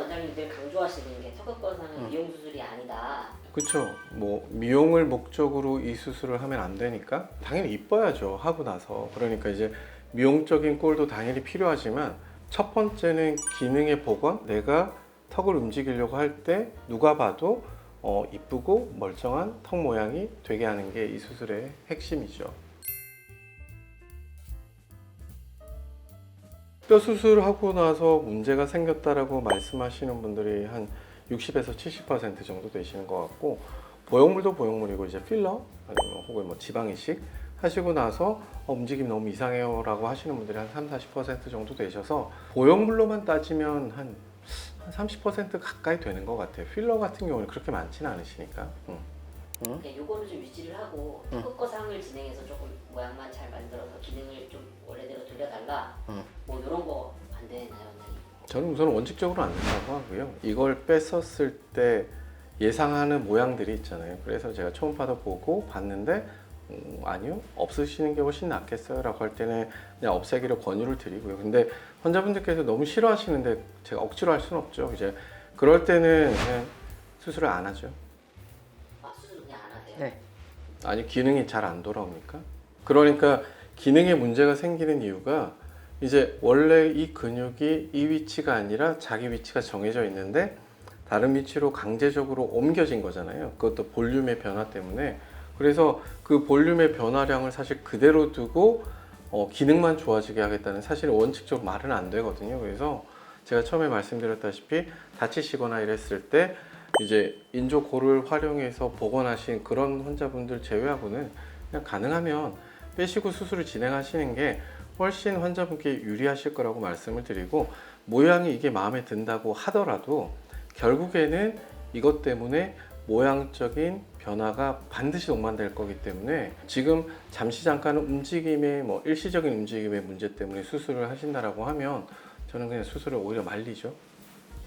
원장님들 강조하시는 게 턱 거상은 미용 수술이 아니다. 그쵸. 뭐 미용을 목적으로 이 수술을 하면 안 되니까 당연히 이뻐야죠, 하고 나서. 그러니까 이제 미용적인 꼴도 당연히 필요하지만 첫 번째는 기능의 복원, 내가 턱을 움직이려고 할 때 누가 봐도 이쁘고 멀쩡한 턱 모양이 되게 하는 게 이 수술의 핵심이죠. 뼈 수술하고 나서 문제가 생겼다라고 말씀하시는 분들이 한 60에서 70% 정도 되시는 것 같고, 보형물도 보형물이고 이제 필러 아니면 혹은 뭐 지방 이식 하시고 나서 움직임이 너무 이상해요 라고 하시는 분들이 한 30-40% 정도 되셔서, 보형물로만 따지면 한 30% 가까이 되는 것 같아요. 필러 같은 경우는 그렇게 많지는 않으시니까. 그러니까 요거는 좀 유지를 하고 턱 거상을 진행해서 조금 모양만 잘 만들어서 기능을 좀 원래대로 돌려달라. 뭐 이런 거 안 되나요, 원장님? 저는 우선 원칙적으로 안 된다고 하고요. 이걸 뺐었을 때 예상하는 모양들이 있잖아요. 그래서 제가 초음파도 보고 봤는데 아니요, 없으시는 게 훨씬 낫겠어요 라고 할 때는 그냥 없애기를 권유를 드리고요. 근데 환자분들께서 너무 싫어하시는데 제가 억지로 할 수는 없죠. 이제 그럴 때는 그냥 수술을 안 하죠. 아, 수술 그냥 안 하세요? 네. 아니, 기능이 잘 안 돌아옵니까? 그러니까 기능에 문제가 생기는 이유가, 이제 원래 이 근육이 이 위치가 아니라 자기 위치가 정해져 있는데 다른 위치로 강제적으로 옮겨진 거잖아요. 그것도 볼륨의 변화 때문에. 그래서 그 볼륨의 변화량을 사실 그대로 두고 기능만 좋아지게 하겠다는 사실은 원칙적으로 말은 안 되거든요. 그래서 제가 처음에 말씀드렸다시피 다치시거나 이랬을 때 이제 인조골을 활용해서 복원하신 그런 환자분들 제외하고는 그냥 가능하면 빼시고 수술을 진행하시는 게 훨씬 환자분께 유리하실 거라고 말씀을 드리고, 모양이 이게 마음에 든다고 하더라도 결국에는 이것 때문에 모양적인 변화가 반드시 동반될 거기 때문에, 지금 잠시 잠깐 움직임의 뭐 일시적인 움직임의 문제 때문에 수술을 하신다라고 하면 저는 그냥 수술을 오히려 말리죠.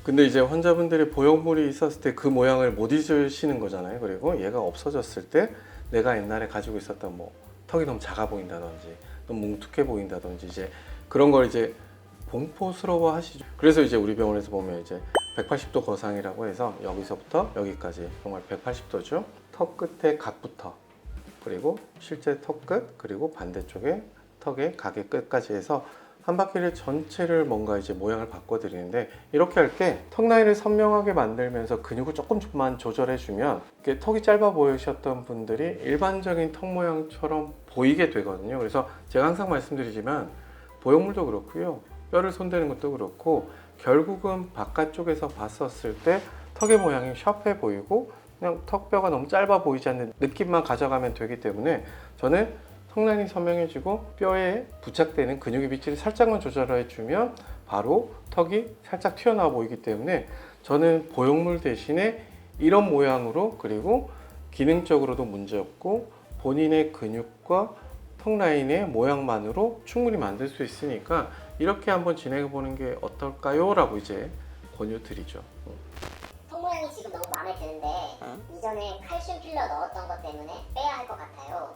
근데 이제 환자분들이 보형물이 있었을 때 그 모양을 못 잊으시는 거잖아요. 그리고 얘가 없어졌을 때 내가 옛날에 가지고 있었던 뭐 턱이 너무 작아 보인다든지 너무 뭉툭해 보인다든지 이제 그런 걸 이제 공포스러워 하시죠. 그래서 이제 우리 병원에서 보면 이제 180도 거상이라고 해서 여기서부터 여기까지 정말 180도죠. 턱 끝의 각부터, 그리고 실제 턱 끝, 그리고 반대쪽에 턱의 각의 끝까지 해서 한 바퀴를 전체를 뭔가 이제 모양을 바꿔드리는데, 이렇게 할 때 턱 라인을 선명하게 만들면서 근육을 조금만 조절해주면 턱이 짧아 보이셨던 분들이 일반적인 턱 모양처럼 보이게 되거든요. 그래서 제가 항상 말씀드리지만 보형물도 그렇고요, 뼈를 손대는 것도 그렇고, 결국은 바깥쪽에서 봤었을 때 턱의 모양이 샤프해 보이고 그냥 턱뼈가 너무 짧아 보이지 않는 느낌만 가져가면 되기 때문에, 저는 턱 라인이 선명해지고 뼈에 부착되는 근육의 위치를 살짝만 조절해 주면 바로 턱이 살짝 튀어나와 보이기 때문에, 저는 보형물 대신에 이런 모양으로, 그리고 기능적으로도 문제없고 본인의 근육과 턱 라인의 모양만으로 충분히 만들 수 있으니까 이렇게 한번 진행해 보는 게 어떨까요? 라고 이제 권유 드리죠. 턱 모양이 지금 너무 마음에 드는데 이전에 칼슘 필러 넣었던 것 때문에 빼야 할 것 같아요.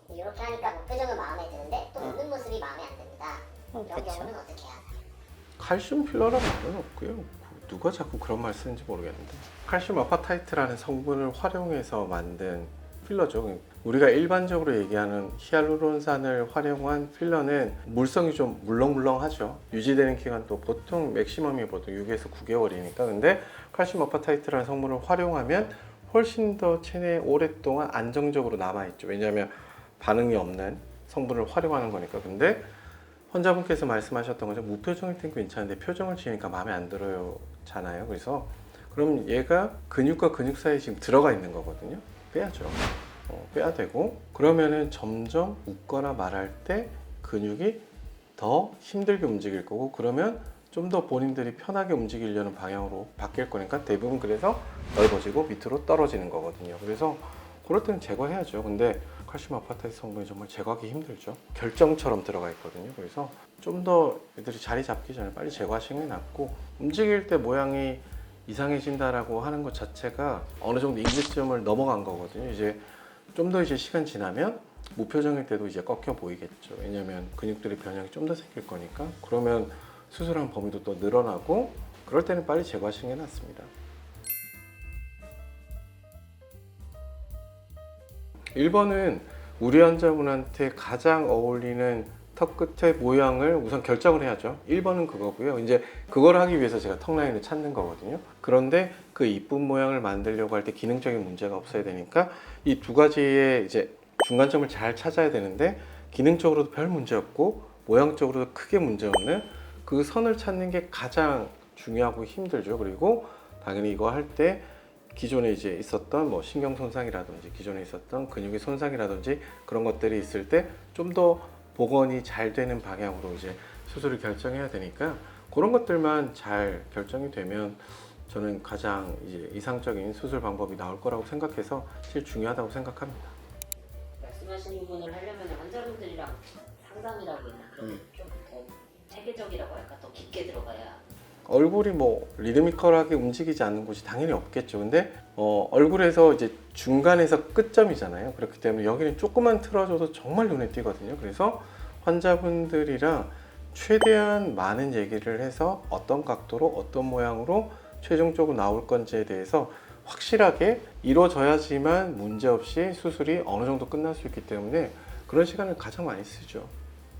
이렇게 하니까 목표정은 마음에 드는데 또 웃는 모습이 마음에 안 듭니다. 이런 그쵸. 경우는 어떻게 해야 하나요? 칼슘 필러라는 말은 없고요. 누가 자꾸 그런 말 쓰는지 모르겠는데, 칼슘 아파타이트라는 성분을 활용해서 만든 필러죠. 우리가 일반적으로 얘기하는 히알루론산을 활용한 필러는 물성이 좀 물렁물렁하죠. 유지되는 기간도 보통 맥시멈이 보통 6에서 9개월이니까. 근데 칼슘 아파타이트라는 성분을 활용하면 훨씬 더 체내에 오랫동안 안정적으로 남아있죠. 왜냐하면 반응이 없는 성분을 활용하는 거니까. 근데 환자분께서 말씀하셨던 거죠. 무표정일 땐 괜찮은데 표정을 지으니까 마음에 안 들어요 잖아요. 그래서 그럼 얘가 근육과 근육 사이에 지금 들어가 있는 거거든요. 빼야죠. 빼야 되고, 그러면은 점점 웃거나 말할 때 근육이 더 힘들게 움직일 거고, 그러면 좀 더 본인들이 편하게 움직이려는 방향으로 바뀔 거니까 대부분 그래서 넓어지고 밑으로 떨어지는 거거든요. 그래서 그럴 때는 제거해야죠. 근데 칼슘 아파타이트 성분이 정말 제거하기 힘들죠. 결정처럼 들어가 있거든요. 그래서 좀 더 애들이 자리 잡기 전에 빨리 제거하시는 게 낫고, 움직일 때 모양이 이상해진다라고 하는 것 자체가 어느 정도 임계점을 넘어간 거거든요. 이제 좀 더 이제 시간 지나면 무표정일 때도 이제 꺾여 보이겠죠. 왜냐면 근육들의 변형이 좀 더 생길 거니까. 그러면 수술한 범위도 또 늘어나고, 그럴 때는 빨리 제거하시는 게 낫습니다. 1번은 우리 환자분한테 가장 어울리는 턱 끝의 모양을 우선 결정을 해야죠. 1번은 그거고요. 이제 그걸 하기 위해서 제가 턱 라인을 찾는 거거든요. 그런데 그 이쁜 모양을 만들려고 할 때 기능적인 문제가 없어야 되니까 이 두 가지의 이제 중간점을 잘 찾아야 되는데, 기능적으로도 별 문제 없고 모양적으로도 크게 문제 없는 그 선을 찾는 게 가장 중요하고 힘들죠. 그리고 당연히 이거 할 때 기존에 이제 있었던 뭐 신경 손상이라든지 기존에 있었던 근육의 손상이라든지 그런 것들이 있을 때 좀 더 복원이 잘 되는 방향으로 이제 수술을 결정해야 되니까, 그런 것들만 잘 결정이 되면 저는 가장 이제 이상적인 수술 방법이 나올 거라고 생각해서 제일 중요하다고 생각합니다. 말씀하신 부분을 하려면 환자분들이랑 상담이라고 했나 그런 좀더 체계적이라고 할까 더 깊게 들어가야. 얼굴이 뭐 리드미컬하게 움직이지 않는 곳이 당연히 없겠죠. 근데 얼굴에서 이제 중간에서 끝점이잖아요. 그렇기 때문에 여기는 조금만 틀어줘도 정말 눈에 띄거든요. 그래서 환자분들이랑 최대한 많은 얘기를 해서 어떤 각도로 어떤 모양으로 최종적으로 나올 건지에 대해서 확실하게 이루어져야지만 문제없이 수술이 어느 정도 끝날 수 있기 때문에 그런 시간을 가장 많이 쓰죠.